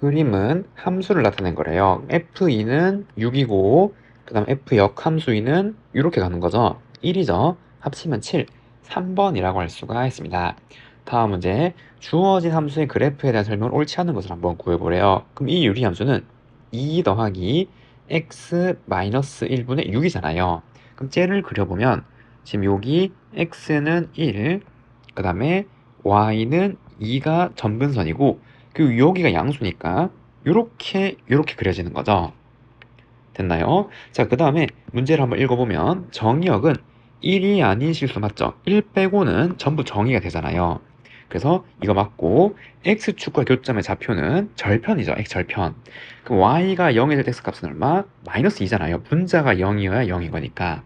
그림은 함수를 나타낸 거래요. f2는 6이고 그 다음 f 역함수2는 이렇게 가는 거죠. 1이죠. 합치면 7, 3번이라고 할 수가 있습니다. 다음 문제, 주어진 함수의 그래프에 대한 설명을 옳지 않은 것을 한번 구해보래요. 그럼 이 유리함수는 2 더하기 x-1분의 6이잖아요. 그럼 쟤를 그려보면 지금 여기 x는 1, 그 다음에 y는 2가 점근선이고 그리고 여기가 양수니까 요렇게 그려지는 거죠. 됐나요? 자, 그 다음에 문제를 한번 읽어보면 정의역은 1이 아닌 실수 맞죠? 1 빼고는 전부 정의가 되잖아요. 그래서 이거 맞고 x축과 교점의 좌표는 절편이죠. x절편. 그럼 y가 0이 될 때 x값은 얼마? 마이너스 2잖아요. 분자가 0이어야 0인 거니까.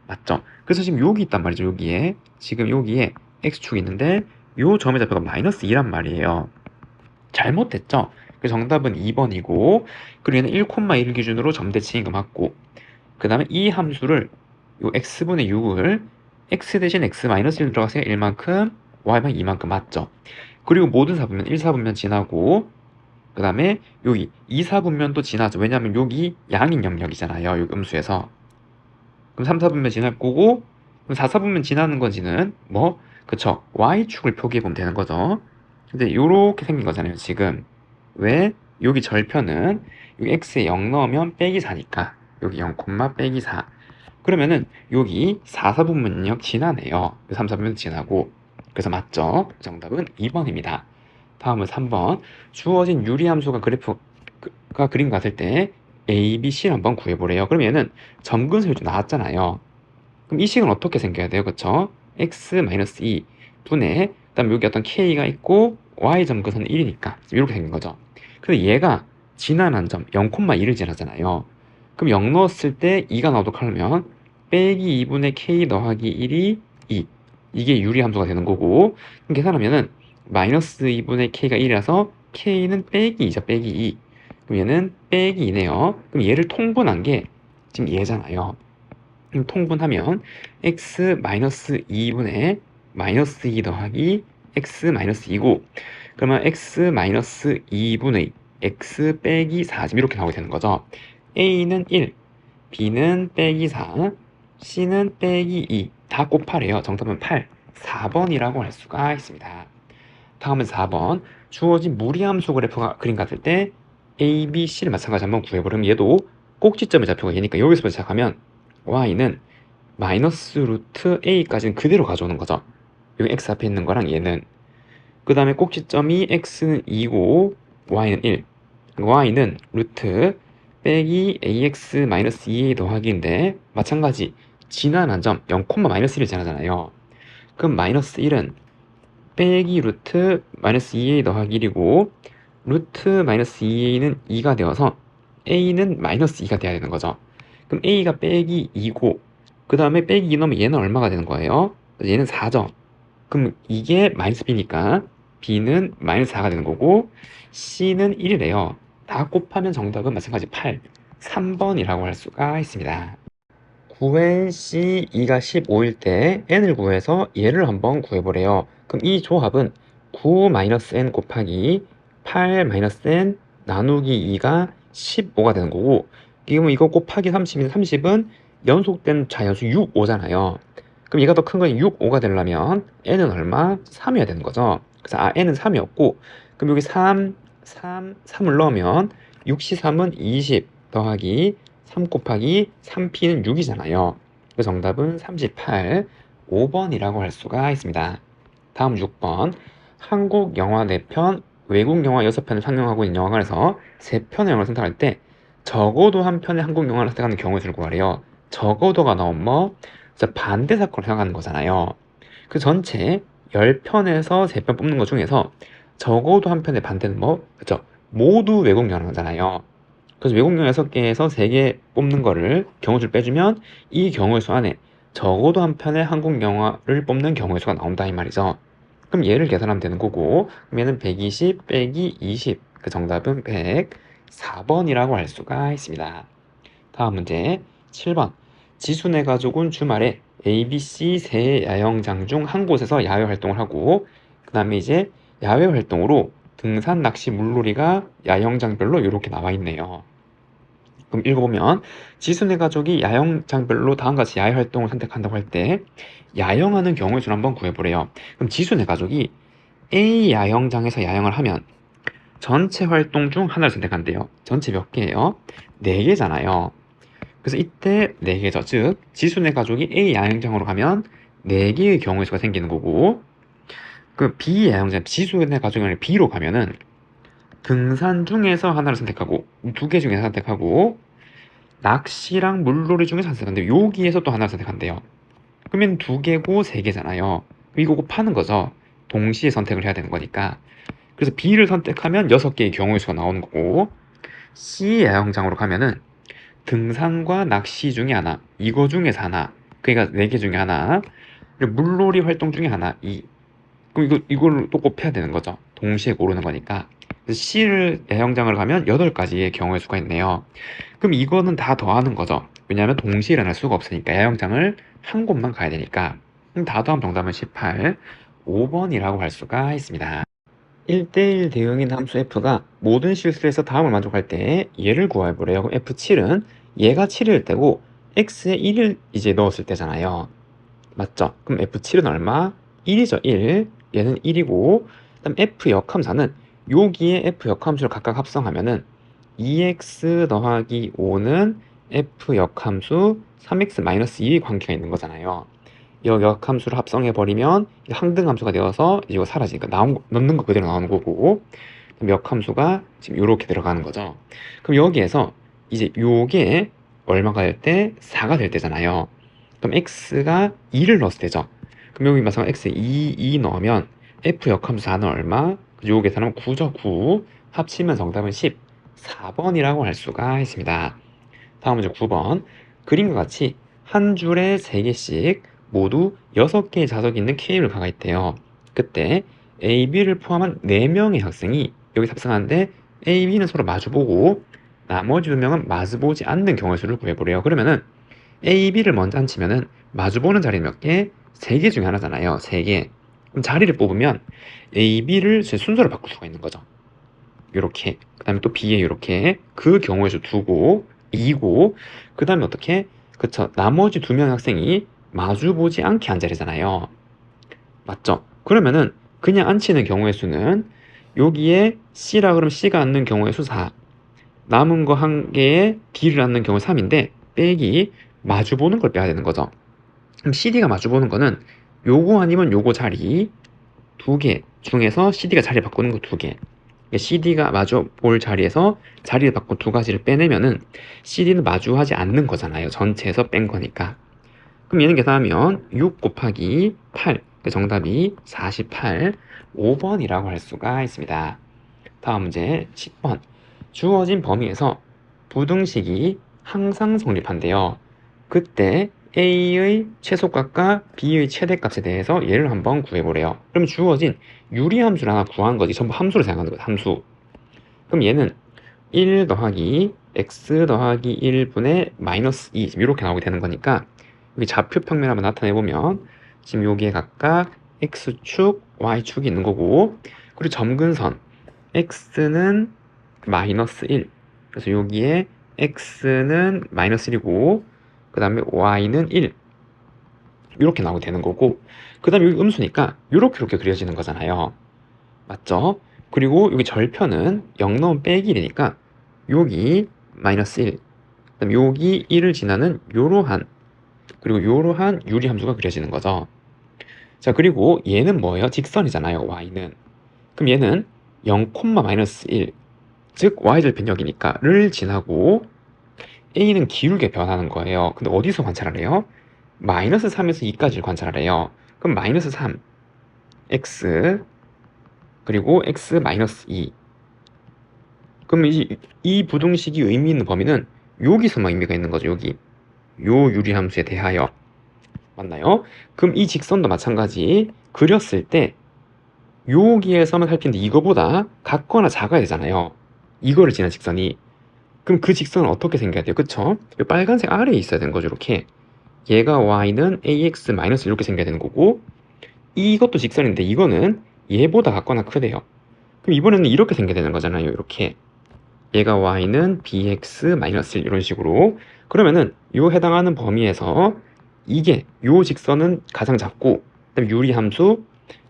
맞죠? 그래서 지금 여기 있단 말이죠. 여기에. 지금 여기에 x축이 있는데 요 점의 좌표가 마이너스 2란 말이에요. 잘못됐죠? 그 정답은 2번이고 그리고 얘는 1,1을 기준으로 점대칭인 거 맞고 그 다음에 이 함수를 요 x분의 6을 x 대신 x-1 들어가서 1만큼 y만 2만큼 맞죠? 그리고 모든 사분면 1, 4분면 지나고 그 다음에 여기 2, 4분면도 지나죠. 왜냐면 여기 양인 영역이잖아요. 여기 음수에서. 그럼 3, 4분면 지날 거고 그럼 4, 4분면 지나는 건지는 뭐 그쵸 y축을 표기해보면 되는 거죠. 근데 요렇게 생긴 거잖아요 지금. 왜? 여기 절편은 여기 x에 0 넣으면 빼기 4니까 여기 0, 빼기 4 그러면은 여기 4, 4분면역 지나네요. 3, 4분면 지나고 그래서 맞죠? 정답은 2번입니다. 다음은 3번 주어진 유리함수가 그래프가 그림 같을 때 A, B, C를 한번 구해보래요. 그럼 얘는 점근설이 좀 나왔잖아요. 그럼 이 식은 어떻게 생겨야 돼요? 그쵸? x-2 분의 그다음 여기 어떤 k가 있고 y 점근선은 1이니까 이렇게 생긴 거죠. 근데 얘가 지나는 점 0,2를 지나잖아요. 그럼 0 넣었을 때 2가 나오도록 하려면 빼기 2분의 k 더하기 1이 2 이게 유리함수가 되는 거고 그럼 계산하면은 마이너스 2분의 k가 1이라서 k는 빼기 2죠. 빼기 2 그럼 얘는 빼기 2네요. 그럼 얘를 통분한 게 지금 얘잖아요. 통분하면 x-2분의 마이너스 2 더하기 x-2고 그러면 x-2분의 x 빼기 4 지금 이렇게 나오게 되는 거죠. a는 1, b는 빼기 4, c는 빼기 2 다 곱하래요. 정답은 8, 4번이라고 할 수가 있습니다. 다음은 4번 주어진 무리함수 그래프가 그림 같을 때 a, b, c를 마찬가지 한번 구해보려면 얘도 꼭지점의 좌표가 얘니까 여기서부터 시작하면 y는 마이너스 루트 a까지는 그대로 가져오는 거죠. 여기 x 앞에 있는 거랑 얘는 그 다음에 꼭지점이 x는 2고 y는 1 y는 루트 빼기 ax 마이너스 2a 더하기인데 마찬가지 지나는 점 0, 마이너스 1을 지나잖아요. 그럼 마이너스 1은 빼기 루트 마이너스 2a 더하기 1이고 루트 마이너스 2a는 2가 되어서 a는 마이너스 2가 돼야 되는 거죠. 그럼 a가 빼기 2고 그 다음에 빼기 2 넣으면 얘는 얼마가 되는 거예요? 얘는 4죠. 그럼 이게 마이너스 b니까 b는 마이너스 4가 되는 거고 c는 1이래요. 다 곱하면 정답은 마찬가지 8, 3번이라고 할 수가 있습니다. 9n c 2가 15일 때 n을 구해서 얘를 한번 구해보래요. 그럼 이 조합은 9-n 곱하기 8-n 나누기 2가 15가 되는 거고 지금 이거 곱하기 30인 30은 연속된 자연수 6, 5잖아요. 그럼 얘가 더 큰 건 6, 5가 되려면 n은 얼마? 3이어야 되는 거죠. 그래서 n은 3이었고 그럼 여기 3을 넣으면 6C3은 20 더하기 3 곱하기 3p는 6이잖아요. 그 정답은 38, 5번이라고 할 수가 있습니다. 다음 6번 한국 영화 4편, 외국 영화 6편을 상영하고 있는 영화관에서 3편의 영화를 선택할 때 적어도 한 편의 한국 영화를 선택하는 경우의 수를 구하래요. 적어도가 나오면 뭐? 반대 사건을 생각하는 거잖아요. 그 전체 10편에서 3편 뽑는 것 중에서 적어도 한 편의 반대는 뭐? 그쵸? 모두 외국 영화잖아요. 그래서 외국 영화 6개에서 3개 뽑는 거를 경우수를 빼주면 이 경우의 수 안에 적어도 한 편의 한국 영화를 뽑는 경우의 수가 나온다 이 말이죠. 그럼 얘를 계산하면 되는 거고 그럼 얘는 120 빼기 20 그 정답은 104번이라고 할 수가 있습니다. 다음 문제 7번 지순의 가족은 주말에 ABC 세 야영장 중 한 곳에서 야외 활동을 하고 그 다음에 이제 야외 활동으로 등산, 낚시, 물놀이가 야영장별로 이렇게 나와 있네요. 그럼 읽어보면 지순의 가족이 야영장별로 다음과 같이 야외 활동을 선택한다고 할 때 야영하는 경우의 수를 한번 구해보래요. 그럼 지순의 가족이 A 야영장에서 야영을 하면 전체 활동 중 하나를 선택한대요. 전체 몇 개예요? 4개잖아요. 그래서 이때 4개죠. 즉 지순의 가족이 A 야영장으로 가면 4개의 경우의 수가 생기는 거고, 그 B 야영장, 지순의 가족이 B로 가면은 등산 중에서 하나를 선택하고 2개 중에서 선택하고 낚시랑 물놀이 중에서 하나 선택한대요. 여기에서 또 하나를 선택한대요. 그러면 2개고 3개잖아요. 이거 곱하는 거죠. 동시에 선택을 해야 되는 거니까. 그래서 B를 선택하면 6개의 경우의 수가 나오는 거고, C 야영장으로 가면은 등산과 낚시 중에 하나, 이거 중에서 하나, 그러니까 4개 중에 하나, 그리고 물놀이 활동 중에 하나, 그럼 이걸 또 곱해야 되는 거죠. 동시에 고르는 거니까. 그래서 C를 야영장을 가면 8가지의 경우의 수가 있네요. 그럼 이거는 다 더하는 거죠. 왜냐하면 동시에 일어날 수가 없으니까, 야영장을 한 곳만 가야 되니까. 그럼 다 더하면 정답은 18, 5번이라고 할 수가 있습니다. 1대1 대응인 함수 f가 모든 실수에서 다음을 만족할 때 얘를 구해보래요. 그럼 f7은 얘가 7일 때고 x에 1을 이제 넣었을 때잖아요. 맞죠? 그럼 f7은 얼마? 1이죠. 1. 얘는 1이고, 그다음 f 역함수는 여기에 f 역함수를 각각 합성하면은 2x 더하기 5는 f 역함수 3x-2의 관계가 있는 거잖아요. 이 역함수를 합성해버리면 항등함수가 되어서 이거 사라지니까 넣는 거 그대로 나오는 거고, 그럼 역함수가 지금 이렇게 들어가는 거죠. 그럼 여기에서 이제 요게 얼마가 될 때? 4가 될 때잖아요. 그럼 x가 2를 넣었을 때죠. 그럼 여기 마찬가지로 x에 2 넣으면 f 역함수 4는 얼마? 요 계산하면 9죠. 9 합치면 정답은 14번이라고 할 수가 있습니다. 다음 문제 9번. 그림과 같이 한 줄에 3개씩 모두 6개의 자석이 있는 K를 가가 있대요. 그때 A, B를 포함한 4명의 학생이 여기 탑승하는데 A, B는 서로 마주보고 나머지 2명은 마주보지 않는 경우의 수를 구해보래요. 그러면은 A, B를 먼저 앉히면은 마주보는 자리는 몇 개? 3개 중에 하나잖아요. 3개. 그럼 자리를 뽑으면 A, B를 순서를 바꿀 수가 있는 거죠. 요렇게. 그 다음에 또 B에 요렇게. 그 경우의 수 두고 2고, 그 다음에 어떻게? 그쵸. 나머지 2명의 학생이 마주보지 않게 한 자리잖아요. 맞죠? 그러면은 그냥 앉히는 경우의 수는 여기에 C라 그러면 C가 앉는 경우의 수 4, 남은 거 한 개에 D를 앉는 경우 3인데 빼기 마주보는 걸 빼야 되는 거죠. 그럼 CD가 마주보는 거는 요거 아니면 요거 자리 2개 중에서 CD가 자리 바꾸는 거 2개. CD가 마주 볼 자리에서 자리를 바꾼 2가지를 빼내면은 CD는 마주하지 않는 거잖아요. 전체에서 뺀 거니까. 그럼 얘는 계산하면 6 곱하기 8. 정답이 48, 5번이라고 할 수가 있습니다. 다음 문제 10번. 주어진 범위에서 부등식이 항상 성립한대요. 그때 A의 최소값과 B의 최대값에 대해서 얘를 한번 구해보래요. 그럼 주어진 유리함수를 하나 구한 거지. 전부 함수를 생각하는 거야. 함수. 그럼 얘는 1 더하기 x 더하기 1분의 마이너스 2 이렇게 나오게 되는 거니까 여기 좌표 평면 한번 나타내보면 지금 여기에 각각 x축, y축이 있는 거고, 그리고 점근선 x는 마이너스 1, 그래서 여기에 x는 마이너스 1이고 그 다음에 y는 1 이렇게 나오게 되는 거고, 그 다음에 여기 음수니까 이렇게 그려지는 거잖아요. 맞죠? 그리고 여기 절편은 0 넣으면 빼기 1이니까 여기 마이너스 1, 그 다음에 여기 1을 지나는 요러한, 그리고 요러한 유리함수가 그려지는 거죠. 자, 그리고 얘는 뭐예요? 직선이잖아요. y는. 그럼 얘는 0, 마이너스 1, 즉 y절편 여기니까 를 지나고 a는 기울게 변하는 거예요. 근데 어디서 관찰하래요? 마이너스 3에서 2까지를 관찰하래요. 그럼 마이너스 3, x, 그리고 x 마이너스 2. 그럼 이 부등식이 의미 있는 범위는 여기서만 의미가 있는 거죠. 여기. 요 유리함수에 대하여. 맞나요? 그럼 이 직선도 마찬가지. 그렸을 때 여기에서만 살피는데 이거보다 같거나 작아야 되잖아요. 이거를 지난 직선이. 그럼 그 직선은 어떻게 생겨야 돼요? 그쵸? 이 빨간색 아래에 있어야 되는 거죠. 이렇게. 얘가 y는 ax 이렇게 생겨야 되는 거고, 이것도 직선인데 이거는 얘보다 같거나 크대요. 그럼 이번에는 이렇게 생겨야 되는 거잖아요. 이렇게. 얘가 y는 bx-1 이런 식으로. 그러면은 요 해당하는 범위에서 이게 요 직선은 가장 작고 그다음에 유리함수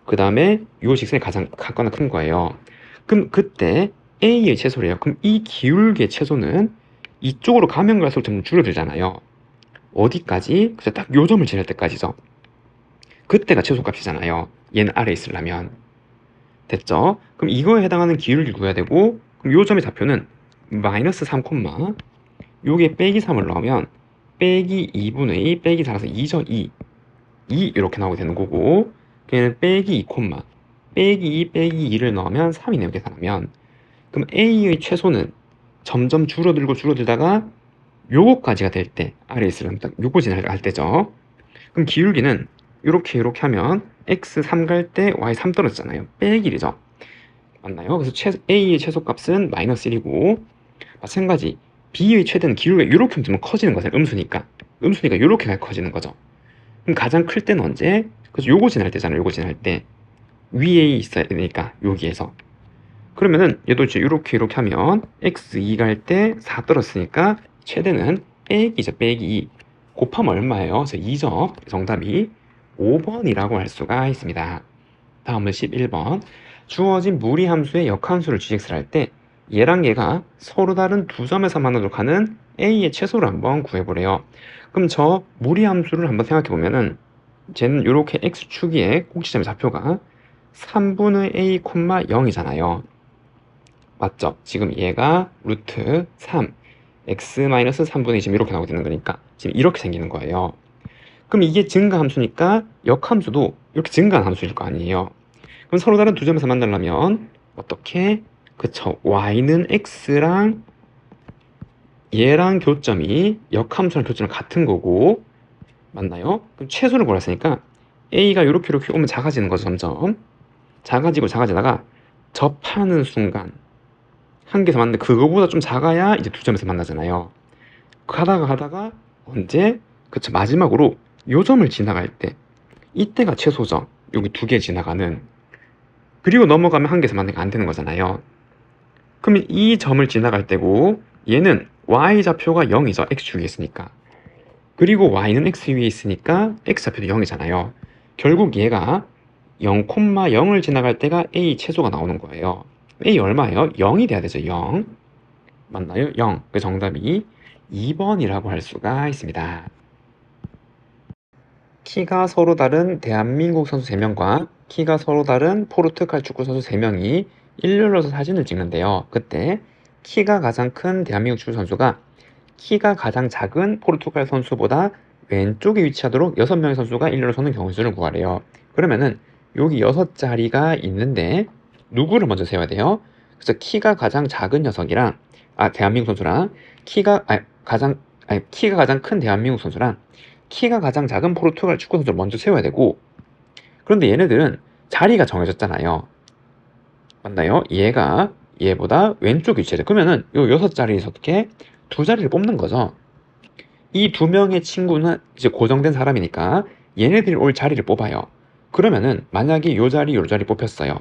그다음에 요 직선이 가장 같거나 큰 거예요. 그럼 그때 a의 최소래요. 그럼 이 기울기의 최소는 이쪽으로 가면 갈수록 점점 줄어들잖아요. 어디까지? 그래서 딱 요 점을 지날 때까지죠. 그때가 최소값이잖아요. 얘는 아래에 있으려면. 됐죠? 그럼 이거에 해당하는 기울기를 구해야 되고 그럼 요 점의 좌표는 마이너스 3, 요게 빼기 3을 넣으면 빼기 2분의 빼기 4라서 2죠. 2 이렇게 나오게 되는 거고 걔는 빼기 2, 빼기 2 빼기 2를 넣으면 3이네요. 계산하면 그럼 A의 최소는 점점 줄어들다가 요거까지가 될 때 아래에 있으려면 딱 요거 지나갈 때죠. 그럼 기울기는 이렇게 하면 x3 갈 때 y3 떨어지잖아요. 빼기 1이죠. 맞나요? 그래서 A의 최소값은 마이너스 1이고 마찬가지 B의 최대는 기울기가 이렇게 되면 커지는 거잖아요. 음수니까 이렇게 커지는 거죠. 그럼 가장 클 때는 언제? 그래서 요거 지날 때잖아요. 요거 지날 때 위에 있어야 되니까 여기에서 그러면은 얘도 이제 이렇게 하면 x2 갈 때 4 떨어졌으니까 최대는 빼기죠. 빼기 2 곱하면 얼마예요? 그래서 2죠. 정답이 5번이라고 할 수가 있습니다. 다음은 11번 주어진 무리함수의 역함수를 GX를 할 때 얘랑 얘가 서로 다른 두 점에서 만나도록 하는 A의 최소를 한번 구해보래요. 그럼 저 무리함수를 한번 생각해보면은 쟤는 이렇게 X축의 꼭지점의 좌표가 3분의 A, 0이잖아요. 맞죠? 지금 얘가 루트 3 x-3분의 2 지금 이렇게 나오게 되는 거니까 지금 이렇게 생기는 거예요. 그럼 이게 증가함수니까 역함수도 이렇게 증가한 함수일 거 아니에요. 그럼 서로 다른 두 점에서 만나려면 어떻게? 그쵸. y는 x랑 얘랑 교점이 역함수랑 교점이 같은 거고 맞나요? 그럼 최소를 구했으니까 a가 이렇게 오면 작아지는 거죠. 점점 작아지다가 접하는 순간 한 개에서 만나는데 그거보다 좀 작아야 이제 두 점에서 만나잖아요. 가다가 언제? 그쵸. 마지막으로 요 점을 지나갈 때 이때가 최소죠. 여기 두 개 지나가는. 그리고 넘어가면 한 개에서 만나면 안 되는 거잖아요. 그럼 이 점을 지나갈 때고 얘는 y좌표가 0이죠. x축에 있으니까. 그리고 y는 x 위에 있으니까 x좌표도 0이잖아요. 결국 얘가 0,0을 지나갈 때가 a 최소가 나오는 거예요. a 얼마예요? 0이 돼야 되죠. 0. 맞나요? 0. 그 정답이 2번이라고 할 수가 있습니다. 키가 서로 다른 대한민국 선수 3명과 키가 서로 다른 포르투갈 축구 선수 3명이 일렬로서 사진을 찍는데요. 그때 키가 가장 큰 대한민국 축구 선수가 키가 가장 작은 포르투갈 선수보다 왼쪽에 위치하도록 6명의 선수가 일렬로 서는 경우 수를 구하래요. 그러면은 여기 6자리가 있는데 누구를 먼저 세워야 돼요? 그래서 키가 가장 작은 녀석이랑 대한민국 선수랑 키가 가장 큰 대한민국 선수랑 키가 가장 작은 포르투갈 축구 선수를 먼저 세워야 되고 그런데 얘네들은 자리가 정해졌잖아요. 맞나요? 얘가 얘보다 왼쪽 위치에 돼. 그러면은 요 6자리에서 어떻게 2자리를 뽑는 거죠. 이 2명의 친구는 이제 고정된 사람이니까 얘네들이 올 자리를 뽑아요. 그러면은 만약에 요 자리 뽑혔어요.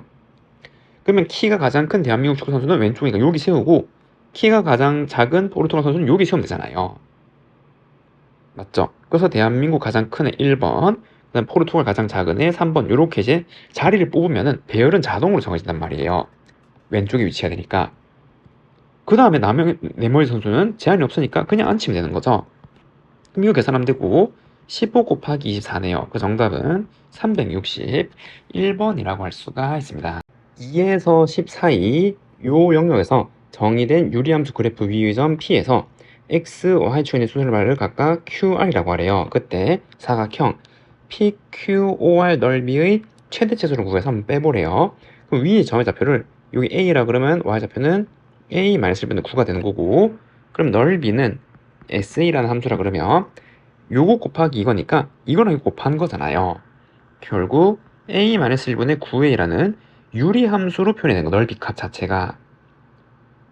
그러면 키가 가장 큰 대한민국 축구 선수는 왼쪽이니까 여기 세우고 키가 가장 작은 포르투갈 선수는 여기 세우면 되잖아요. 맞죠? 그래서 대한민국 가장 큰 애 1번, 그다음 포르투갈 가장 작은 애 3번 이렇게 이제 자리를 뽑으면은 배열은 자동으로 정해진단 말이에요. 왼쪽에 위치해야 되니까. 그 다음에 네모의 선수는 제한이 없으니까 그냥 앉히면 되는 거죠. 그럼 이거 계산하면 되고 15 곱하기 24네요. 그 정답은 361번이라고 할 수가 있습니다. 2에서 10 사이 요 영역에서 정의된 유리함수 그래프 위의 점 P에서 X, Y축의 수선발을 각각 QR이라고 하래요. 그때 사각형 PQOR 넓이의 최대치수를 구해서 한번 빼보래요. 그럼 위의 점의 좌표를 여기 A라 그러면 Y좌표는 A-1분의 9가 되는 거고 그럼 넓이는 SA라는 함수라 그러면 요거 곱하기 이거니까 이거랑 이거 곱한 거잖아요. 결국 A-1분의 9A라는 유리함수로 표현되는 거 넓이 값 자체가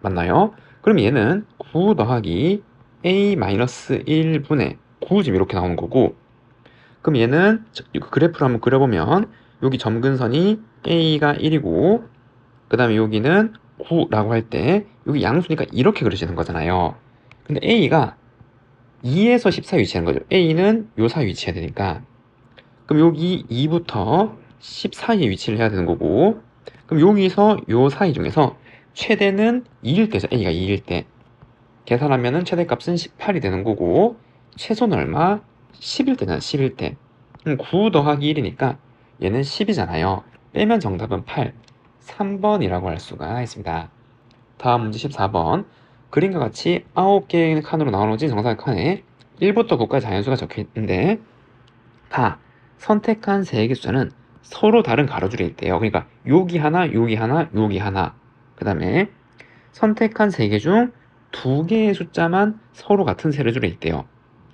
맞나요? 그럼 얘는 9 더하기 A-1분의 9 지금 이렇게 나오는 거고 그럼 얘는 그래프를 한번 그려보면 여기 점근선이 A가 1이고 그 다음에 여기는 9라고 할 때 여기 양수니까 이렇게 그려지는 거잖아요. 근데 A가 2에서 14 위치하는 거죠. A는 요 사이 위치해야 되니까. 그럼 여기 2부터 10 사이에 위치를 해야 되는 거고, 그럼 여기서 요 사이 중에서 최대는 2일 때죠. A가 2일 때. 계산하면은 최대값은 18이 되는 거고, 최소는 얼마? 10일 때잖아. 10일 때. 그럼 9 더하기 1이니까 얘는 10이잖아요. 빼면 정답은 8. 3번이라고 할 수가 있습니다. 다음 문제 14번. 그림과 같이 9개의 칸으로 나누어진 정사각 칸에 1부터 9까지 자연수가 적혀 있는데, 다 선택한 3개 숫자는 서로 다른 가로줄에 있대요. 그러니까 여기 하나, 여기 하나, 여기 하나. 그 다음에 선택한 3개 중 2개의 숫자만 서로 같은 세로줄에 있대요.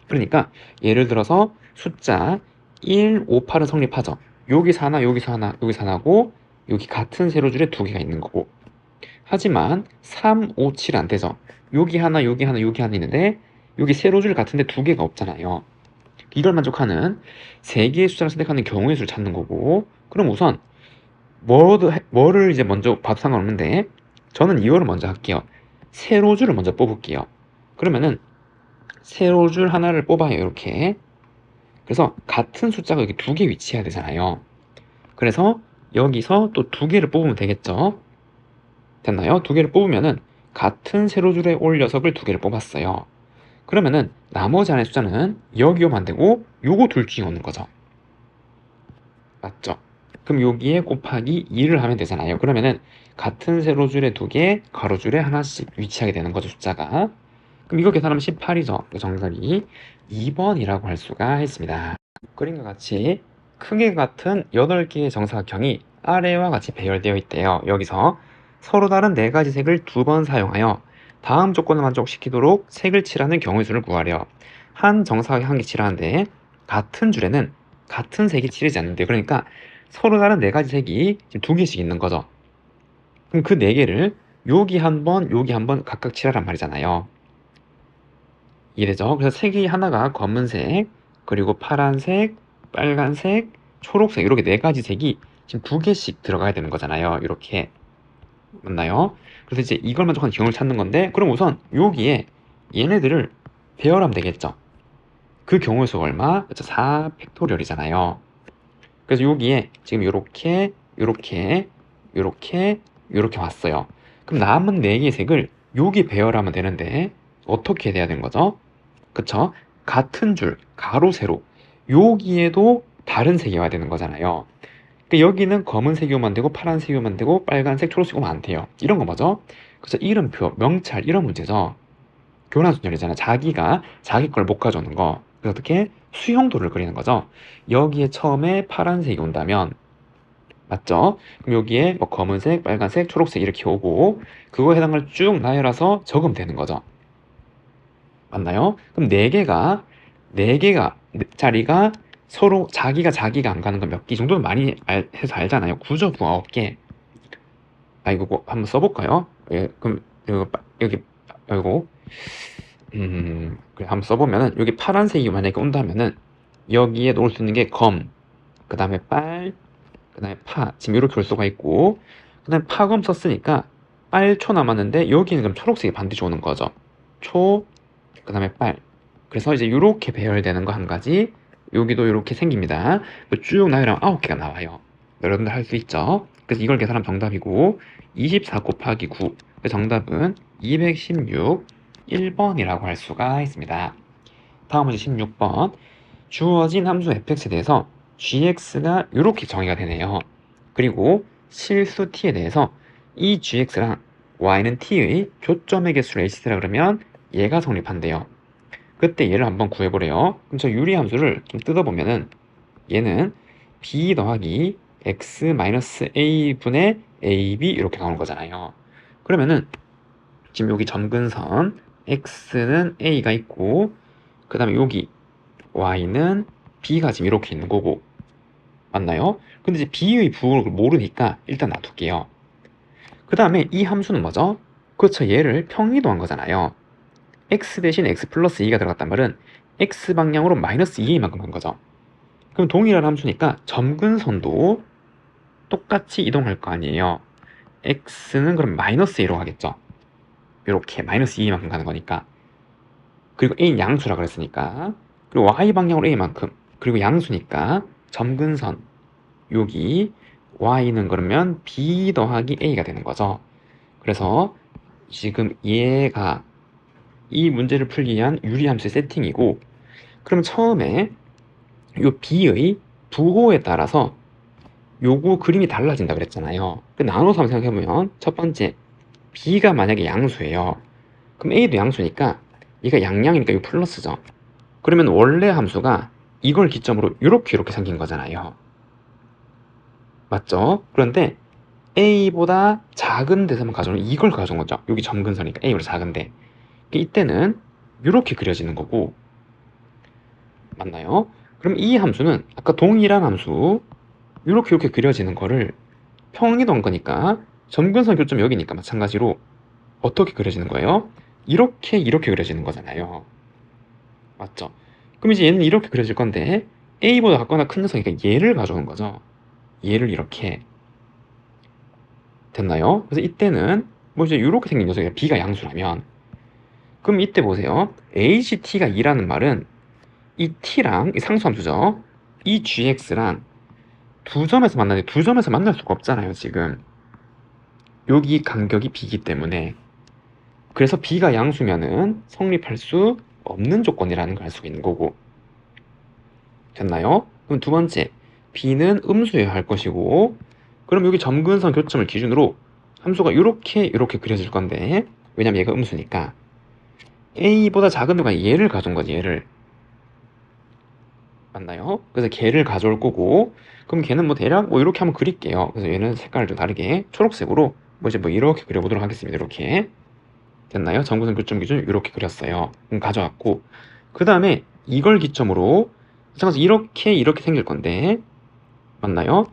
그러니까 예를 들어서 숫자 1, 5, 8은 성립하죠. 여기서 하나, 여기서 하나, 여기서 하나고 여기 같은 세로줄에 2개가 있는 거고. 하지만 3, 5, 7 안 되죠. 여기 하나, 여기 하나, 여기 하나 있는데 여기 세로줄 같은데 2개가 없잖아요. 이걸 만족하는 3개의 숫자를 선택하는 경우의 수를 찾는 거고, 그럼 우선 뭐를 이제 먼저 봐도 상관없는데 저는 이거를 먼저 할게요. 세로줄을 먼저 뽑을게요. 그러면은 세로줄 하나를 뽑아요. 이렇게. 그래서 같은 숫자가 여기 2개 위치해야 되잖아요. 그래서 여기서 또 2개를 뽑으면 되겠죠. 됐나요? 2개를 뽑으면은 같은 세로줄에 올 녀석을 2개를 뽑았어요. 그러면은 나머지 하나의 숫자는 여기 오면 안 되고 요거 둘 중에 오는 거죠. 맞죠? 그럼 여기에 곱하기 2를 하면 되잖아요. 그러면은 같은 세로줄에 2개, 가로줄에 하나씩 위치하게 되는 거죠, 숫자가. 그럼 이거 계산하면 18이죠. 정답이 2번이라고 할 수가 있습니다. 그림과 같이 크기 같은 8개의 정사각형이 아래와 같이 배열되어 있대요. 여기서 서로 다른 4가지 색을 2번 사용하여 다음 조건을 만족시키도록 색을 칠하는 경우의 수를 구하래요. 한 정사각형 한 개 칠하는데 같은 줄에는 같은 색이 칠하지 않는데, 그러니까 서로 다른 4가지 색이 지금 2개씩 있는 거죠. 그럼 그 4개를 여기 한 번, 여기 한 번 각각 칠하란 말이잖아요. 이래죠. 그래서 색이 하나가 검은색, 그리고 파란색, 빨간색, 초록색, 이렇게 4가지 색이 지금 2개씩 들어가야 되는 거잖아요. 이렇게. 맞나요? 그래서 이제 이걸 만족하는 경우를 찾는 건데, 그럼 우선 여기에 얘네들을 배열하면 되겠죠. 그 경우의 수가 얼마? 그렇죠. 4 팩토리얼이잖아요. 그래서 여기에 지금 요렇게, 요렇게, 요렇게, 요렇게 왔어요. 그럼 남은 4개의 색을 여기 배열하면 되는데 어떻게 돼야 되는 거죠? 그쵸? 같은 줄, 가로, 세로. 여기에도 다른 색이 와야 되는 거잖아요. 그러니까 여기는 검은색이 오면 안 되고 파란색이 오면 안 되고 빨간색, 초록색이 오면 안 돼요. 이런 거 뭐죠? 그래서 이름표, 명찰 이런 문제죠. 교란순열이잖아. 자기가 자기 걸 못 가져오는 거. 그래서 어떻게? 수형도를 그리는 거죠. 여기에 처음에 파란색이 온다면 맞죠? 그럼 여기에 뭐 검은색, 빨간색, 초록색 이렇게 오고 그거에 해당을 쭉 나열해서 적으면 되는 거죠. 맞나요? 그럼 4개가 자리가 서로 자기가 안 가는 건 몇 개 정도는 많이 해서 알잖아요. 구조 구 9개. 아, 이거 한번 써볼까요? 예, 그럼 여기 이거 그래, 한번 써보면은 여기 파란색이 만약에 온다면은 여기에 놓을 수 있는 게 검, 그 다음에 빨, 그 다음에 파. 지금 이렇게 올 수가 있고, 그 다음에 파검 썼으니까 빨초 남았는데 여기는 그럼 초록색이 반드시 오는 거죠. 초, 그 다음에 빨. 그래서 이제 이렇게 배열되는 거 한 가지, 여기도 이렇게 생깁니다. 쭉 나열하면 9개가 나와요. 여러분들 할 수 있죠? 그래서 이걸 계산하면 정답이고 24 곱하기 9. 정답은 216, 1번이라고 할 수가 있습니다. 다음 문제 16번. 주어진 함수 fx에 대해서 gx가 이렇게 정의가 되네요. 그리고 실수 t에 대해서 이 gx랑 y는 t의 교점의 개수를 h라 그러면 얘가 성립한대요. 그때 얘를 한번 구해보래요. 그럼 저 유리함수를 좀 뜯어보면은 얘는 b 더하기 x 마이너스 a 분의 ab 이렇게 나오는 거잖아요. 그러면은 지금 여기 점근선 x는 a가 있고 그 다음에 여기 y는 b가 지금 이렇게 있는 거고 맞나요? 근데 이제 b의 부호를 모르니까 일단 놔둘게요. 그 다음에 이 함수는 뭐죠? 그렇죠. 얘를 평이동한 거잖아요. x 대신 x 플러스 2가 들어갔단 말은 x 방향으로 마이너스 2a만큼 간 거죠. 그럼 동일한 함수니까 점근선도 똑같이 이동할 거 아니에요. x는 그럼 마이너스 a로 가겠죠. 이렇게 마이너스 2만큼 가는 거니까. 그리고 a는 양수라 그랬으니까. 그리고 y 방향으로 a만큼. 그리고 양수니까 점근선 여기 y는 그러면 b 더하기 a가 되는 거죠. 그래서 지금 얘가 이 문제를 풀기 위한 유리함수의 세팅이고, 그럼 처음에 요 b의 부호에 따라서 요거 그림이 달라진다 그랬잖아요. 나눠서 한번 생각해보면 첫 번째 b가 만약에 양수예요. 그럼 a도 양수니까 얘가 양양이니까 이거 플러스죠. 그러면 원래 함수가 이걸 기점으로 이렇게 생긴 거잖아요. 맞죠? 그런데 a보다 작은 데서만 가져오면 이걸 가져온 거죠. 여기 점근선이니까 a보다 작은데 이때는 이렇게 그려지는 거고, 맞나요? 그럼 이 함수는 아까 동일한 함수 이렇게 그려지는 거를 평행이동 거니까 점근선 교점 여기니까 마찬가지로 어떻게 그려지는 거예요? 이렇게 그려지는 거잖아요. 맞죠? 그럼 이제 얘는 이렇게 그려질 건데 a보다 작거나 큰 녀석이니까 얘를 가져오는 거죠. 얘를 이렇게. 됐나요? 그래서 이때는 뭐 이제 이렇게 생긴 녀석이 b가 양수라면, 그럼 이때 보세요. HT가 2라는 말은 이 t랑 이 상수함수죠. 이 gx랑 두 점에서 만나는데 두 점에서 만날 수가 없잖아요, 지금. 여기 간격이 b이기 때문에. 그래서 b가 양수면은 성립할 수 없는 조건이라는 걸 알 수가 있는 거고. 됐나요? 그럼 두 번째, b는 음수여야 할 것이고, 그럼 여기 점근선 교점을 기준으로 함수가 이렇게 그려질 건데, 왜냐면 얘가 음수니까 a보다 작은 놈가 얘를 가져온 거지, 얘를. 맞나요? 그래서 걔를 가져올 거고, 그럼 걔는 뭐 대략 뭐 이렇게 한번 그릴게요. 그래서 얘는 색깔을 좀 다르게 초록색으로 뭐 이제 뭐 이렇게 그려보도록 하겠습니다. 이렇게. 됐나요? 점근선 교점 기준 이렇게 그렸어요. 그럼 가져왔고, 그 다음에 이걸 기점으로 잠깐 이렇게 생길 건데, 맞나요?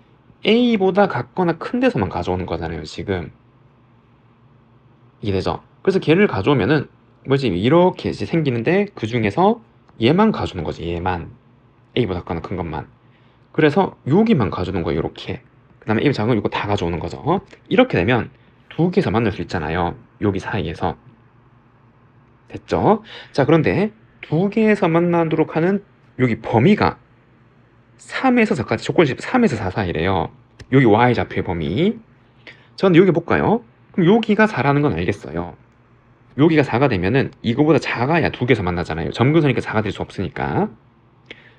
a보다 같거나 큰 데서만 가져오는 거잖아요, 지금. 이해되죠? 그래서 걔를 가져오면은 뭐지, 이렇게 이제 생기는데 그 중에서 얘만 가져오는 거지, 얘만. a보다 작거나 큰 것만. 그래서 여기만 가져오는 거예요, 이렇게. 그 다음에 a 작은 거 이거 다 가져오는 거죠. 이렇게 되면 두 개에서 만날 수 있잖아요, 여기 사이에서. 됐죠? 자, 그런데 두 개에서 만나도록 하는 여기 범위가 3에서 4까지, 조건식 3에서 4 사이래요. 여기 y좌표의 범위. 저는 여기 볼까요? 그럼 여기가 4라는 건 알겠어요. 여기가 4가 되면은 이거보다 작아야 두 개에서 만나잖아요. 점근선이니까 4가 될 수 없으니까.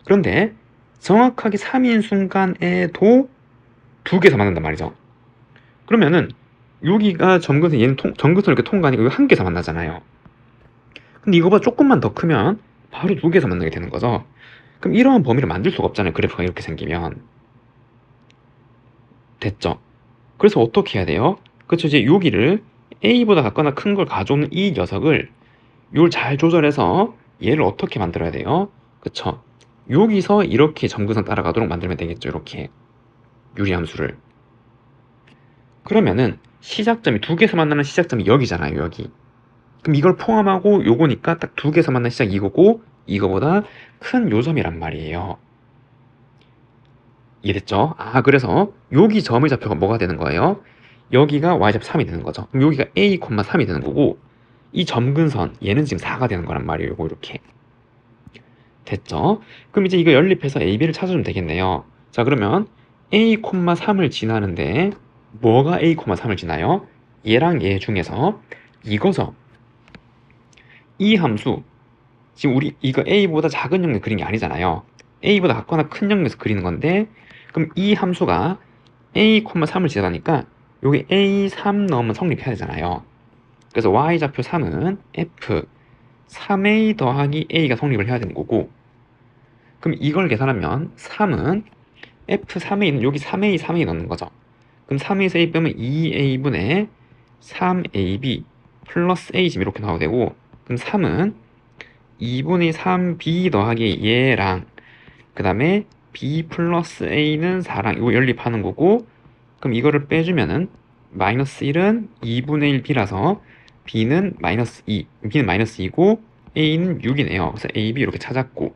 그런데 정확하게 3인 순간에도 두 개에서 만난단 말이죠. 그러면은 여기가 점근선, 얘는 점근선 이렇게 통과하니까 여기 한 개에서 만나잖아요. 근데 이거보다 조금만 더 크면 바로 두 개에서 만나게 되는 거죠. 그럼 이러한 범위를 만들 수가 없잖아요, 그래프가 이렇게 생기면. 됐죠? 그래서 어떻게 해야 돼요? 그렇죠, 이제 여기를 a보다 작거나 큰 걸 가져오는 이 녀석을 요걸 잘 조절해서 얘를 어떻게 만들어야 돼요? 그쵸? 여기서 이렇게 점근선 따라가도록 만들면 되겠죠, 이렇게. 유리함수를. 그러면은 시작점이 두 개에서 만나는 시작점이 여기잖아요, 여기. 그럼 이걸 포함하고 요거니까 딱 두 개에서 만나는 시작 이거고, 이거보다 큰 요점이란 말이에요. 이해됐죠? 아, 그래서 여기 점의 좌표가 뭐가 되는 거예요? 여기가 y좌표 3이 되는 거죠. 그럼 여기가 a, 3이 되는 거고, 이 점근선 얘는 지금 4가 되는 거란 말이에요. 요거 이렇게. 됐죠? 그럼 이제 이거 연립해서 AB를 찾아주면 되겠네요. 자, 그러면 a, 3을 지나는데 뭐가 a, 3을 지나요? 얘랑 얘 중에서 이거죠. 이 함수, 지금 우리 이거 a보다 작은 영역 그린 게 아니잖아요. a보다 같거나 큰 영역에서 그리는 건데, 그럼 이 함수가 a, 3을 지나니까 여기 a3 넣으면 성립해야 되잖아요. 그래서 y좌표 3은 f 3a 더하기 a가 성립을 해야 되는 거고, 그럼 이걸 계산하면 3은 f3a는 여기 3a 넣는 거죠. 그럼 3a에서 a 빼면 2a분의 3ab 플러스 a 지금 이렇게 나와도 되고, 그럼 3은 2분의 3b 더하기 얘랑 그 다음에 b 플러스 a는 4랑 이거 연립하는 거고, 그럼 이거를 빼주면은 마이너스 1은 2분의 1 b라서 b는 마이너스 2, b는 마이너스 2고 a는 6이네요. 그래서 a, b 이렇게 찾았고.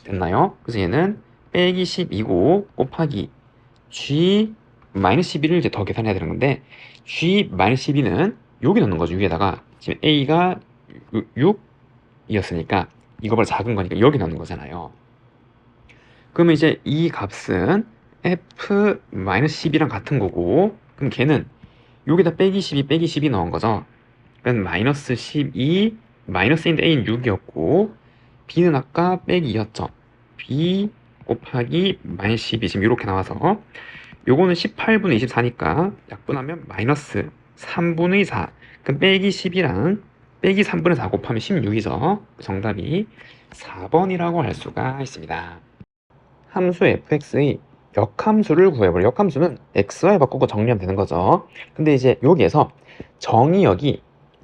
됐나요? 그래서 얘는 빼기 12고 곱하기 g 마이너스 12를 이제 더 계산해야 되는 건데 G 마이너스 12는 여기 넣는 거죠. 위에다가 지금 A가 6이었으니까 이거보다 작은 거니까 여기 넣는 거잖아요. 그러면 이제 이 값은 F 마이너스 12랑 같은 거고, 그럼 걔는 여기다 빼기 12 빼기 12 넣은 거죠. 그럼 마이너스 12 마이너스인데 A는 6이었고 B는 아까 빼기 2였죠. B 곱하기 마이너스 12 지금 이렇게 나와서 요거는 18분의 24니까 약분하면 마이너스 3분의 4. 그럼 빼기 10이랑 빼기 3분의 4 곱하면 16이죠. 정답이 4번이라고 할 수가 있습니다. 함수 fx의 역함수를 구해보려. 역함수는 xy 바꾸고 정리하면 되는 거죠. 근데 이제 여기에서 정의역이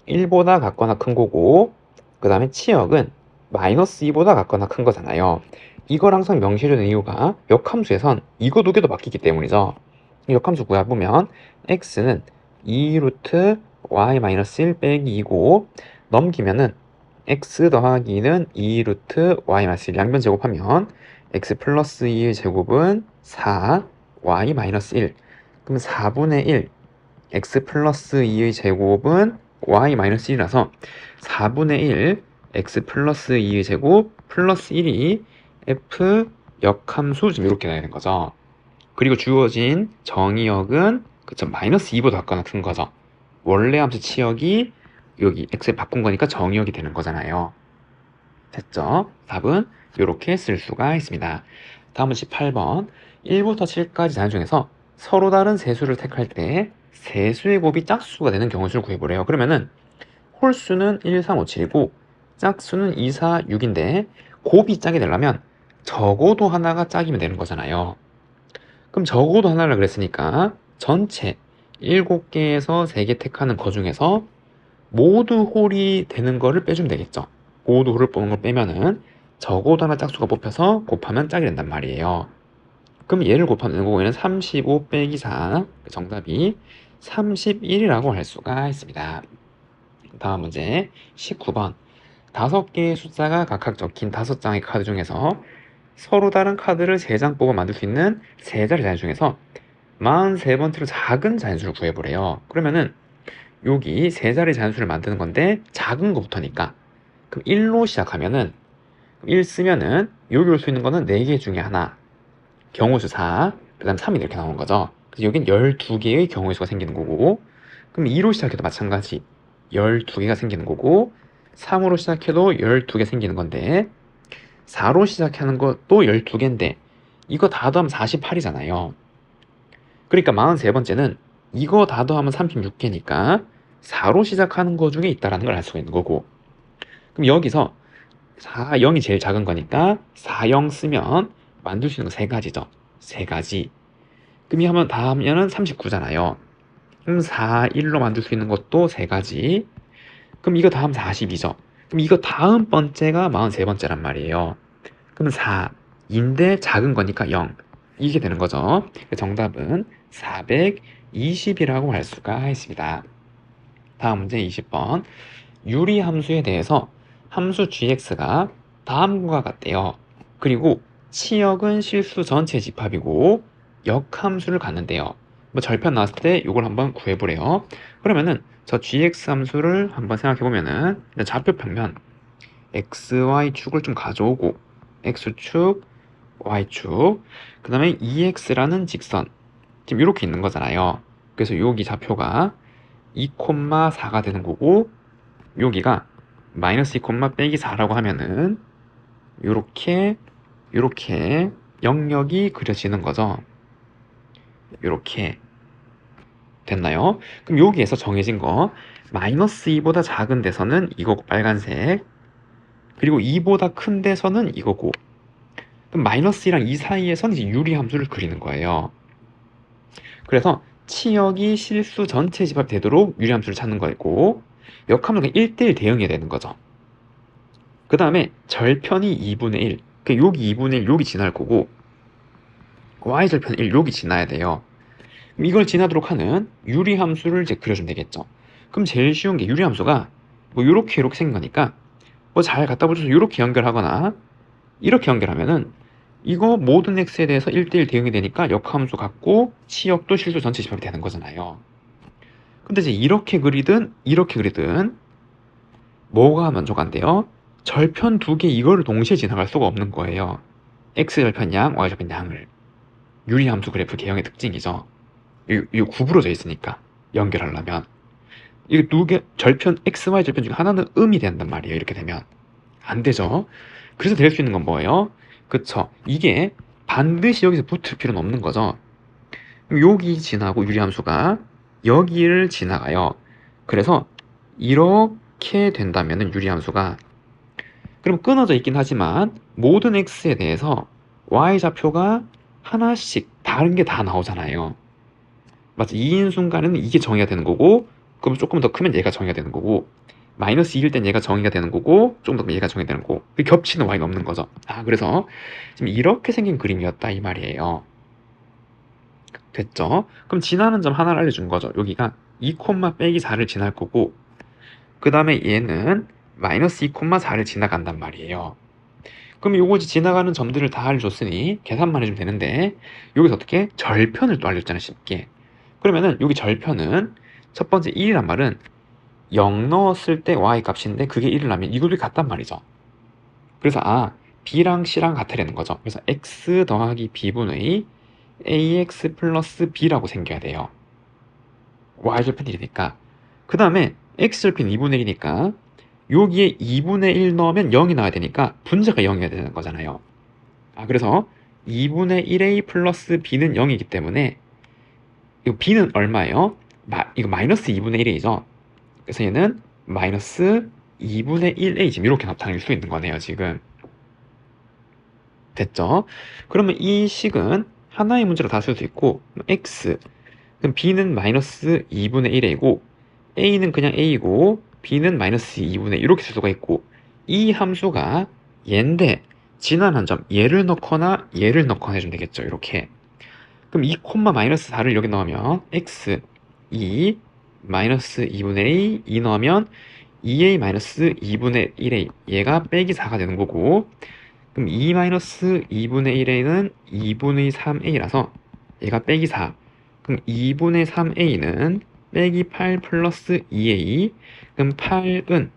1보다 같거나 큰 거고, 그 다음에 치역은 마이너스 2보다 같거나 큰 거잖아요. 이걸 항상 명시해주는 이유가 역함수에선 이거 두 개도 바뀌기 때문이죠. 역함수 구해보면 x는 2루트 y-1 빼기 2고 넘기면은 x 더하기 2는 2루트 y-1 양변 제곱하면 x 플러스 2의 제곱은 4 y 마이너스 1. 그럼 4분의 1 x 플러스 2의 제곱은 y 마이너스 1이라서 4분의 1 x 플러스 2의 제곱 플러스 1이 f 역함수 지금 이렇게 나야 되는 거죠. 그리고 주어진 정의역은 그쵸 마이너스 2보다 같거나 큰 거죠. 원래 함수 치역이 여기 x에 바꾼 거니까 정의역이 되는 거잖아요. 됐죠? 답은 이렇게 쓸 수가 있습니다. 다음은 18번 1부터 7까지 자연 중에서 서로 다른 세수를 택할 때 세수의 곱이 짝수가 되는 경우수를 구해보래요. 그러면은 홀수는 1, 3, 5, 7이고 짝수는 2, 4, 6인데 곱이 짝이 되려면 적어도 하나가 짝이면 되는 거잖아요. 그럼 적어도 하나를 그랬으니까 전체 7개에서 3개 택하는 거 중에서 모두 홀이 되는 거를 빼주면 되겠죠. 모두 홀을 뽑는 걸 빼면은 적어도 하나 짝수가 뽑혀서 곱하면 짝이 된단 말이에요. 그럼 얘를 곱하면 되는 거고 얘는 35 빼기 4 정답이 31이라고 할 수가 있습니다. 다음 문제 19번 5개의 숫자가 각각 적힌 5장의 카드 중에서 서로 다른 카드를 3장 뽑아 만들 수 있는 3자리 자연 중에서 43번째로 작은 자연수를 구해보래요. 그러면은 여기 3자리 자연수를 만드는 건데 작은 거부터니까 그럼 1로 시작하면은 1 쓰면은 여기 올 수 있는 거는 4개 중에 하나 경우수 4, 그 다음 3이 이렇게 나오는 거죠. 그래서 여긴 12개의 경우수가 생기는 거고, 그럼 2로 시작해도 마찬가지 12개가 생기는 거고, 3으로 시작해도 12개 생기는 건데 4로 시작하는 것도 12개인데 이거 다 더하면 48이잖아요. 그러니까 43번째는 이거 다 더하면 36개니까 4로 시작하는 거 중에 있다라는 걸 알 수가 있는 거고, 그럼 여기서 4, 0이 제일 작은 거니까 4, 0 쓰면 만들 수 있는 거 3가지죠. 3가지. 그럼 이 하면 다 하면은 39잖아요. 그럼 4, 1로 만들 수 있는 것도 3가지. 그럼 이거 다음 42죠. 그럼 이거 다음 번째가 43번째란 말이에요. 그럼 4인데 작은 거니까 0. 이게 되는 거죠. 정답은 420이라고 할 수가 있습니다. 다음 문제 20번. 유리함수에 대해서 함수 gx가 다음과 같대요. 그리고 치역은 실수 전체 집합이고 역함수를 갖는데요. 뭐 절편 나왔을 때 이걸 한번 구해보래요. 그러면은 저 gx 함수를 한번 생각해보면은 좌표 평면 xy축을 좀 가져오고 x축, y축, 그 다음에 ex라는 직선 지금 이렇게 있는 거잖아요. 그래서 여기 좌표가 2,4가 되는 거고 여기가 마이너스 2, 빼기 4라고 하면은 요렇게 영역이 그려지는 거죠. 요렇게 됐나요? 그럼 여기에서 정해진 거 마이너스 2보다 작은 데서는 이거고 빨간색, 그리고 2보다 큰 데서는 이거고, 그럼 마이너스 2랑 2 사이에서는 이제 유리함수를 그리는 거예요. 그래서 치역이 실수 전체 집합 되도록 유리함수를 찾는 거고 역함수가 1대1 대응해야 되는 거죠. 그 다음에 절편이 2분의 1, 여기 2분의 1 여기 지날 거고 y절편 1 여기 지나야 돼요. 그럼 이걸 지나도록 하는 유리함수를 이제 그려주면 되겠죠. 그럼 제일 쉬운 게 유리함수가 뭐 요렇게 생긴 거니까 뭐 잘 갖다 붙여서 요렇게 연결하거나 이렇게 연결하면은 이거 모든 x에 대해서 1대1 대응이 되니까 역함수 같고 치역도 실수 전체 집합이 되는 거잖아요. 근데 이제 이렇게 그리든 뭐가 먼저가 안 돼요? 절편 두 개 이거를 동시에 지나갈 수가 없는 거예요. x절편 양, y절편 양을. 유리함수 그래프 개형의 특징이죠. 이거 구부러져 있으니까 연결하려면 이 두 개 절편 x, y 절편 중에 하나는 음이 된단 말이에요. 이렇게 되면 안 되죠. 그래서 될 수 있는 건 뭐예요? 그쵸. 이게 반드시 여기서 붙을 필요는 없는 거죠. 여기 지나고 유리함수가 여기를 지나가요. 그래서 이렇게 된다면은 유리함수가 그럼 끊어져 있긴 하지만 모든 x에 대해서 y좌표가 하나씩 다른 게 다 나오잖아요. 맞죠? 2인 순간에는 이게 정의가 되는 거고 그럼 조금 더 크면 얘가 정의가 되는 거고 마이너스 2일 땐 얘가 정의가 되는 거고 조금 더 크면 얘가 정의가 되는 거고 겹치는 y는 없는 거죠. 그래서 지금 이렇게 생긴 그림이었다 이 말이에요. 됐죠? 그럼 지나는 점 하나를 알려준 거죠. 여기가 2, 빼기 4를 지날 거고 그 다음에 얘는 마이너스 2, 4를 지나간단 말이에요. 그럼 요거 지나가는 점들을 다 알려줬으니 계산만 해주면 되는데 여기서 어떻게? 절편을 또 알려줬잖아요. 쉽게. 그러면은 여기 절편은 첫 번째 1이란 말은 0 넣었을 때 y 값인데 그게 1을 하면 이것도 같단 말이죠. 그래서 b랑 c랑 같으려는 거죠. 그래서 x 더하기 b분의 ax 플러스 b라고 생겨야 돼요. y절편 1이니까. 그 다음에 x절편 2분의 1이니까 여기에 2분의 1 넣으면 0이 나와야 되니까 분자가 0이어야 되는 거잖아요. 그래서 2분의 1a 플러스 b는 0이기 때문에 이거 b는 얼마예요? 이거 마이너스 2분의 1a죠. 그래서 얘는 마이너스 2분의 1a 지금 이렇게 나타낼 수 있는 거네요. 지금 됐죠? 그러면 이 식은 하나의 문제로 다 쓸 수 있고 x 그럼 b는 마이너스 2분의 1a고 a는 그냥 a고 b는 마이너스 2분의 이렇게 쓸 수가 있고 이 함수가 얘인데 지난 점 얘를 넣거나 얘를 넣거나 해주면 되겠죠. 이렇게 그럼 2, 마이너스 4를 여기 넣으면 x 2 마이너스 2분의 a 2 넣으면 2a 마이너스 2분의 1a 얘가 빼기 4가 되는 거고 그럼 2 마이너스 2분의 1a는 2분의 3a라서 얘가 빼기 4 그럼 2분의 3a는 빼기 8 플러스 2a 그럼 8은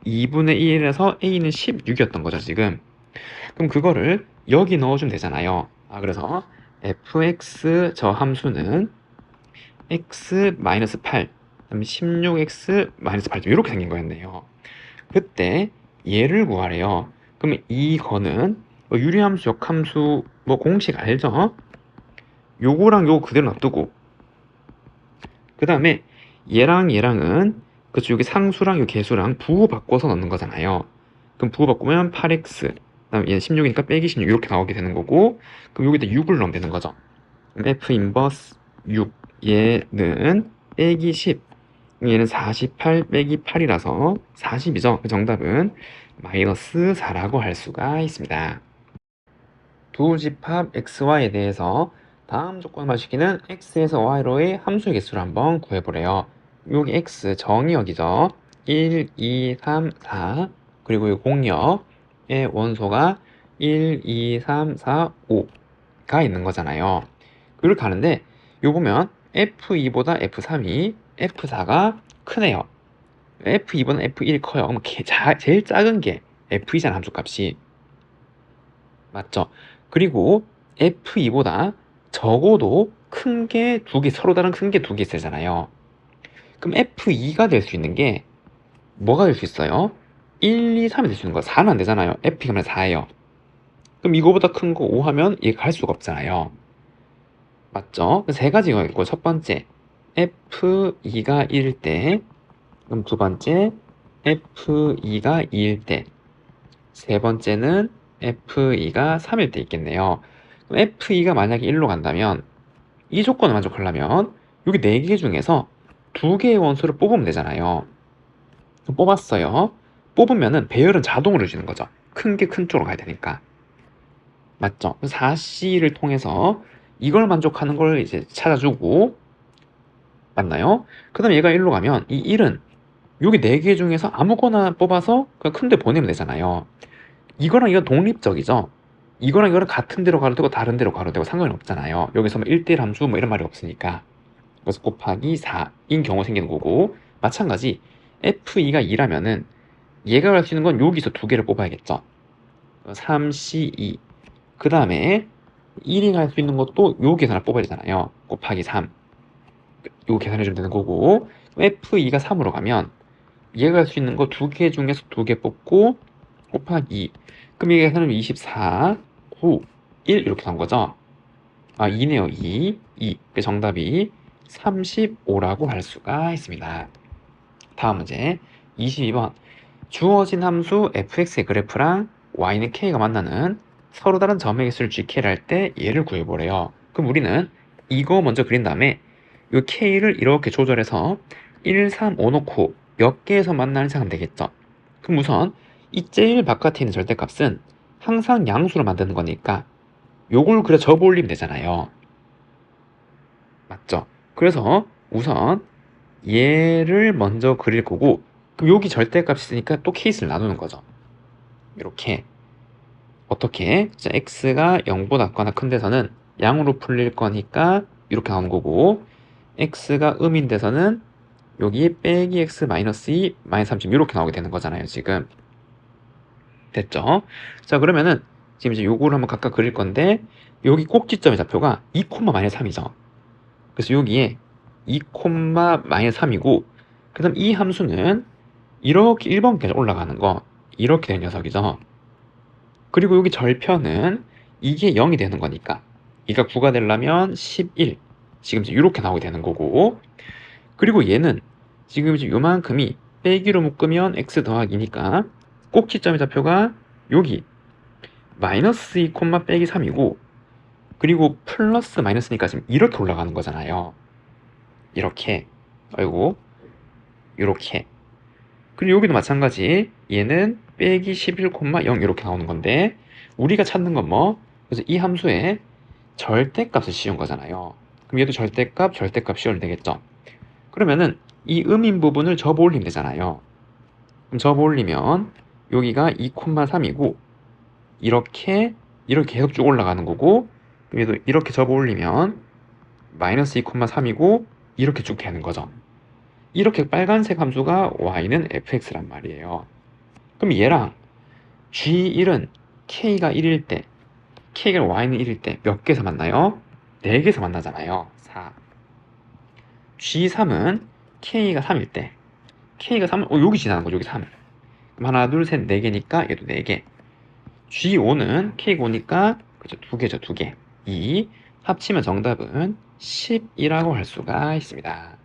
2분의 1이라서 a는 16이었던 거죠 지금. 그럼 그거를 여기 넣어주면 되잖아요. 그래서 fx 저 함수는 x 마이너스 8 그다음에 16x 마이너스 8 이렇게 생긴 거였네요. 그때 얘를 구하래요. 그러면 이거는 유리함수, 역함수 뭐 공식 알죠? 요거랑 요거 그대로 놔두고 그 다음에 얘랑 얘랑은 그쵸 여기 상수랑 요 개수랑 부호 바꿔서 넣는 거잖아요. 그럼 부호 바꾸면 8x 그다음 얘는 16이니까 빼기 16 이렇게 나오게 되는 거고 그럼 여기다 6을 넣으면 되는 거죠. 그럼 f 인버스 6 얘는 빼기 10 얘는 48 빼기 8이라서 40이죠. 그 정답은 마이너스 4라고 할 수가 있습니다. 두 집합 xy에 대해서 다음 조건만 시키는 x에서 y로의 함수의 개수를 한번 구해보래요. 여기 x 정의역이죠. 1, 2, 3, 4 그리고 이 공역의 원소가 1, 2, 3, 4, 5가 있는 거잖아요. 이렇게 하는데 요 보면 F2보다 F3이 F4가 크네요. F2보다 F1 커요. 그럼 제일 작은 게 F2잖아 함수값이. 맞죠? 그리고 F2보다 적어도 큰 게 두 개, 서로 다른 큰 게 두 개 있잖아요. 그럼 F2가 될 수 있는 게 뭐가 될 수 있어요? 1, 2, 3이 될 수 있는 거 4는 안 되잖아요. F2가 4예요. 그럼 이거보다 큰 거 5 하면 얘가 갈 수가 없잖아요. 맞죠? 세 가지가 있고 첫 번째 F2가 1일 때 그럼 두 번째 F2가 2일 때 세 번째는 F2가 3일 때 있겠네요. 그럼 F2가 만약에 1로 간다면 이 조건을 만족하려면 여기 4개 중에서 2개의 원소를 뽑으면 되잖아요. 뽑았어요. 뽑으면은 배열은 자동으로 해주는 거죠. 큰 게 큰 쪽으로 가야 되니까. 맞죠? 4C를 통해서 이걸 만족하는 걸 이제 찾아주고 맞나요? 그 다음에 얘가 1로 가면 이 1은 여기 4개 중에서 아무거나 뽑아서 그냥 큰데 보내면 되잖아요. 이거랑 이건 독립적이죠. 이거랑 이거랑 같은 데로 가도 되고 다른 데로 가도 되고 상관이 없잖아요. 여기서 뭐 1대1 함수 뭐 이런 말이 없으니까. 그래서 곱하기 4인 경우 생기는 거고, 마찬가지 f2가 2라면은 얘가 갈 수 있는 건 여기서 두 개를 뽑아야겠죠. 3c2. 그 다음에 1이 갈 수 있는 것도 여기에서 하나 뽑아야 되잖아요. 곱하기 3. 요거 계산해주면 되는 거고, f2가 3으로 가면 얘가 갈 수 있는 거 두 개 중에서 두 개 뽑고 곱하기 2. 그럼 이게 계산하면 24, 9, 1 이렇게 나온 거죠. 아, 2네요. 2. 그 정답이 35라고 할 수가 있습니다. 다음 문제 22번. 주어진 함수 fx의 그래프랑 y는 k가 만나는 서로 다른 점의 개수를 gk를 할 때 얘를 구해보래요. 그럼 우리는 이거 먼저 그린 다음에 이 k를 이렇게 조절해서 1, 3, 5 놓고 몇 개에서 만나는 생각하면 되겠죠. 그럼 우선 이 제일 바깥에 있는 절대값은 항상 양수로 만드는 거니까 요걸 그려 접어 올리면 되잖아요. 맞죠? 그래서 우선 얘를 먼저 그릴 거고, 그럼 여기 절대값이 있으니까 또 케이스를 나누는 거죠. 이렇게. 어떻게? 자, x가 0보다 작거나 큰 데서는 양으로 풀릴 거니까 이렇게 나오는 거고, x가 음인 데서는 여기 빼기 x 마이너스 2 마이너스 30 이렇게 나오게 되는 거잖아요. 지금 됐죠? 자, 그러면은 지금 이제 요거를 한번 각각 그릴 건데, 여기 꼭지점의 좌표가 2, 마이너스 3이죠. 그래서 여기에 2, 마이너스 3이고, 그 다음 이 함수는 이렇게 1번까지 올라가는 거, 이렇게 된 녀석이죠. 그리고 여기 절편은 이게 0이 되는 거니까 이가 9가 되려면 11, 지금 이렇게 나오게 되는 거고, 그리고 얘는 지금 이제 요만큼이 빼기로 묶으면 x 더하기니까 꼭지점의 좌표가 여기 마이너스 2, 빼기 3이고, 그리고 플러스 마이너스니까 지금 이렇게 올라가는 거잖아요. 이렇게. 아이고, 이렇게. 그리고 여기도 마찬가지. 얘는 빼기 11,0 이렇게 나오는 건데, 우리가 찾는 건 뭐? 그래서 이 함수의 절대값을 씌운 거잖아요. 그럼 얘도 절대값 씌우면 되겠죠. 그러면은 이 음인 부분을 접어 올리면 되잖아요. 그럼 접어 올리면 여기가 2,3이고 이렇게 계속 쭉 올라가는 거고, 얘도 이렇게 접어 올리면 마이너스 2,3이고 이렇게 쭉 되는 거죠. 이렇게 빨간색 함수가 y는 fx란 말이에요. 그럼 얘랑 g1은 k가 1일 때, k가 y는 1일 때 몇 개에서 만나요? 4개에서 만나잖아요. 4. g3은 k가 3일 때, k가 3, 여기 지나는 거죠. 여기 3. 그럼 하나, 둘, 셋, 4개니까 얘도 4개. g5는 k가 오니까 그죠, 2개죠. 2개. 2. 합치면 정답은 10이라고 할 수가 있습니다.